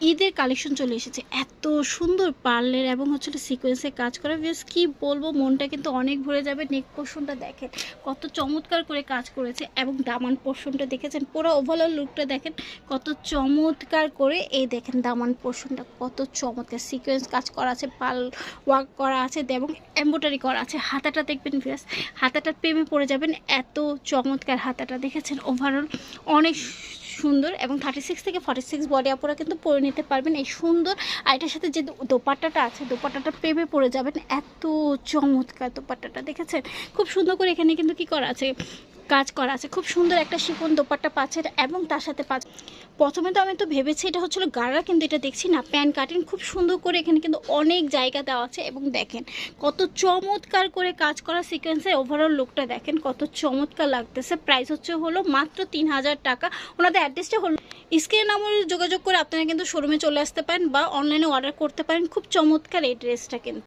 ঈদের কালেকশন চলে এসেছে। এত সুন্দর পার্লের এবং হচ্ছে সিকোয়েন্সে কাজ করা, বেশ কি বলবো, মনটা কিন্তু অনেক ভরে যাবে। নেক পোর্শনটা দেখেন কত চমৎকার করে কাজ করেছে এবং দামান পোর্শনটা দেখেছেন, পুরো ওভারঅল লুকটা দেখেন কত চমৎকার করে। এই দেখেন দামান পোর্শনটা কত চমৎকার, সিকোয়েন্স কাজ করা আছে, পাল ওয়ার্ক করা আছে এবং এমব্রয়ডারি করা আছে। হাতাটা দেখবেন ভিউয়ার্স, হাতাটার প্রেমে পড়ে যাবেন, এত চমৎকার হাতাটা দেখেছেন। ওভারঅল অনেক সুন্দর এবং 36 থেকে 46 বডি আপুরা কিন্তু পরে নিতে পারবেন এই সুন্দর। আর এটার সাথে যে দোপাট্টাটা আছে, দোপাট্টাটা প্রেমে পড়ে যাবেন, এত চমৎকার দোপাট্টাটা দেখেছেন। খুব সুন্দর করে এখানে কিন্তু কি করা আছে, কাজ করা আছে। খুব সুন্দর একটা শিফন দোপাট্টা পাচ্ছেন এবং তার সাথে প্রথমে তো আমি তো ভেবেছি এটা হচ্ছিল গাড়া, কিন্তু এটা দেখছি না, প্যান্ট কাটিং। খুব সুন্দর করে এখানে কিন্তু অনেক জায়গা দেওয়া আছে এবং দেখেন কত চমৎকার করে কাজ করা সিকোয়েন্সের। ওভারঅল লুকটা দেখেন কত চমৎকার লাগতেছে। প্রাইস হলো মাত্র 3000 টাকা। ওনাদের অ্যাড্রেসটা হলো স্ক্রিনে নাম্বারে যোগাযোগ করে আপনারা কিন্তু শোরুমে চলে আসতে পারেন বা অনলাইনে অর্ডার করতে পারেন। খুব চমৎকার এই ড্রেসটা কিন্তু।